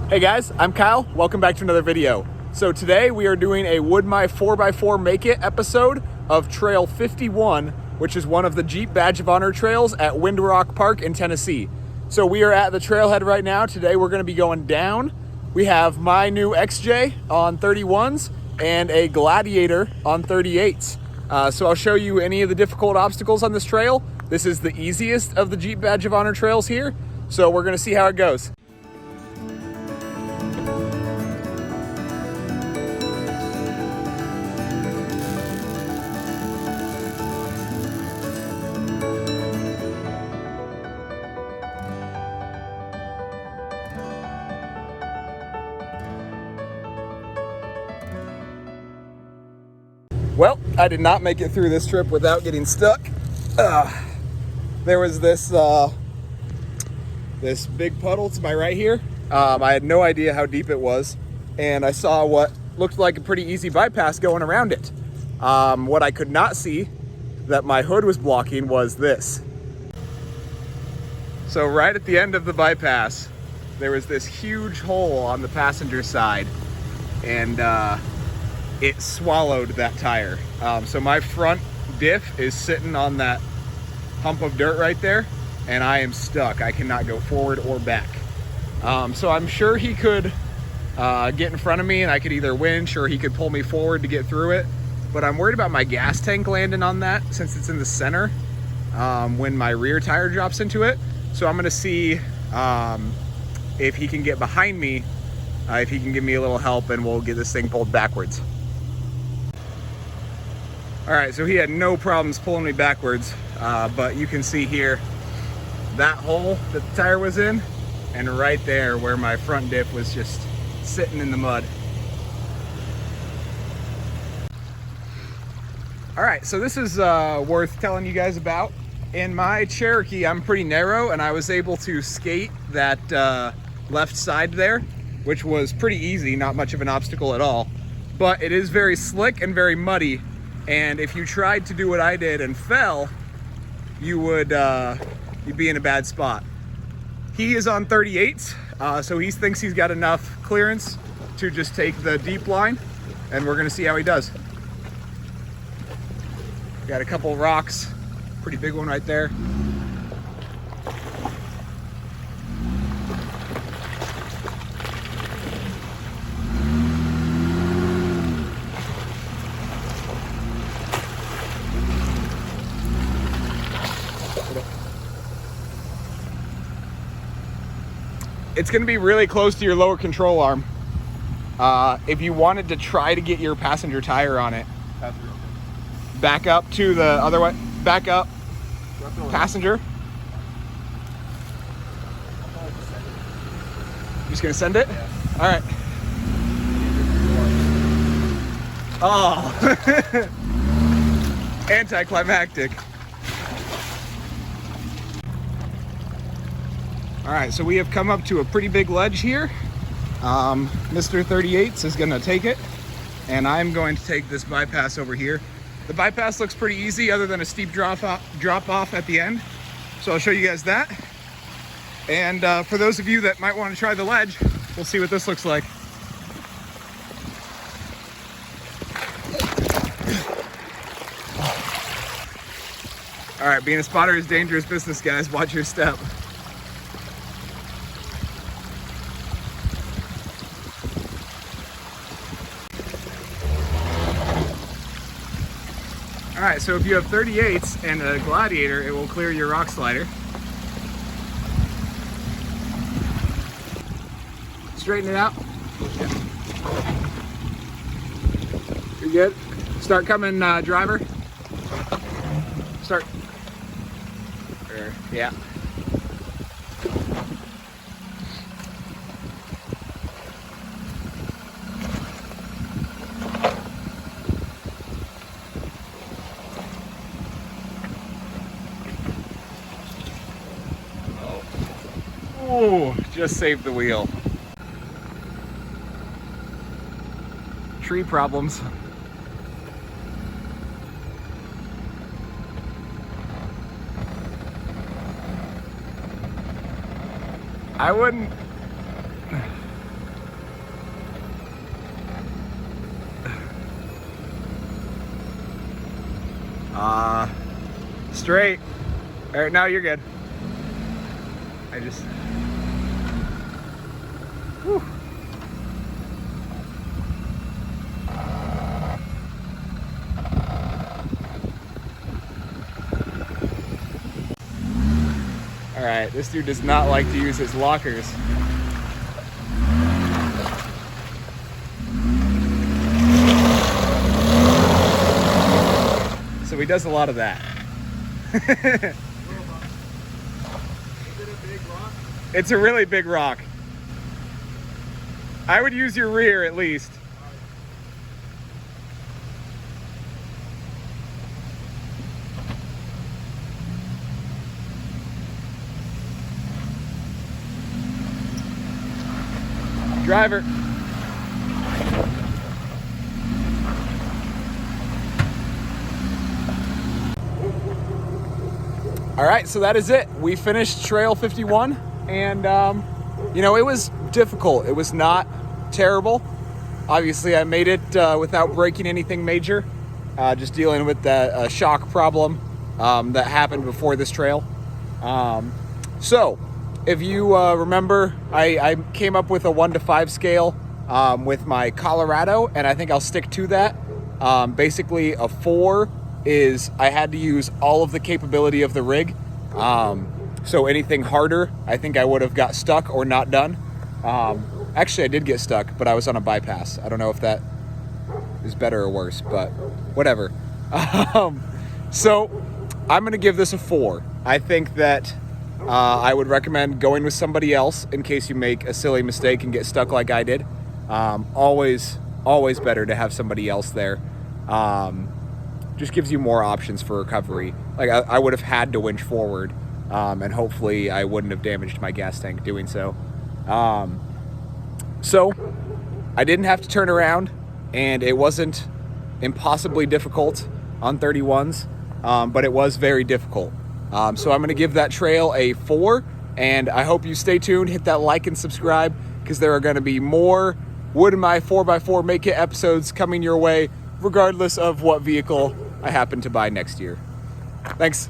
Hey guys, I'm Kyle. Welcome back to another video. So today we are doing a Would My 4x4 Make It episode of Trail 51, which is one of the Jeep Badge of Honor trails at Windrock Park in Tennessee. So we are at the trailhead right now. Today we're going to be going down. We have my new XJ on 31s and a Gladiator on 38s. So I'll show you any of the difficult obstacles on this trail. This is the easiest of the Jeep Badge of Honor trails here. So we're going to see how it goes. Well, I did not make it through this trip without getting stuck. There was this big puddle to my right here. I had no idea how deep it was, and I saw what looked like a pretty easy bypass going around it. What I could not see that my hood was blocking was this. So right at the end of the bypass, there was this huge hole on the passenger side, and it swallowed that tire. So my front diff is sitting on that hump of dirt right there, and I am stuck. I cannot go forward or back. So I'm sure he could get in front of me and I could either winch or he could pull me forward to get through it. But I'm worried about my gas tank landing on that since it's in the center when my rear tire drops into it. So I'm gonna see if he can get behind me, if he can give me a little help, and we'll get this thing pulled backwards. All right, so he had no problems pulling me backwards, but you can see here that hole that the tire was in, and right there where my front diff was just sitting in the mud. All right, so this is worth telling you guys about. In my Cherokee, I'm pretty narrow, and I was able to skate that left side there, which was pretty easy, not much of an obstacle at all. But it is very slick and very muddy. And if you tried to do what I did and fell, you'd be in a bad spot. He is on 38s, so he thinks he's got enough clearance to just take the deep line, and we're gonna see how he does. Got a couple rocks, pretty big one right there. It's gonna be really close to your lower control arm. If you wanted to try to get your passenger tire on it, back up to the other way, back up, passenger. You just gonna send it? Yeah. All right. Oh, anticlimactic. All right, so we have come up to a pretty big ledge here. Mr. 38s is gonna take it, and I'm going to take this bypass over here. The bypass looks pretty easy other than a steep drop off at the end. So I'll show you guys that. And for those of you that might want to try the ledge, we'll see what this looks like. All right, being a spotter is dangerous business, guys. Watch your step. All right, so if you have 38s and a Gladiator, it will clear your rock slider. Straighten it out. Yeah. You're good. Start coming, driver. Start. Yeah. Oh, just saved the wheel. Tree problems. I wouldn't Straight. All right, now you're good. I just... Whew. All right, this dude does not like to use his lockers. So he does a lot of that. Is it a big rock? It's a really big rock. I would use your rear at least. Driver. All right, so that is it. We finished Trail 51, and you know, it was difficult. It was not terrible. Obviously, I made it without breaking anything major. Just dealing with the shock problem that happened before this trail. So, if you remember, I came up with a 1 to 5 scale with my Colorado, and I think I'll stick to that. Basically, a 4 is I had to use all of the capability of the rig. So anything harder, I think I would have got stuck or not done. Actually, I did get stuck, but I was on a bypass. I don't know if that is better or worse, but whatever. So I'm going to give this a 4. I think that I would recommend going with somebody else in case you make a silly mistake and get stuck like I did. Always better to have somebody else there. Just gives you more options for recovery. Like I would have had to winch forward, and hopefully I wouldn't have damaged my gas tank doing so. So I didn't have to turn around, and it wasn't impossibly difficult on 31s, but it was very difficult. So I'm going to give that trail a 4, and I hope you stay tuned, hit that like and subscribe, because there are going to be more Would My 4x4 Make It episodes coming your way, regardless of what vehicle I happen to buy next year. Thanks.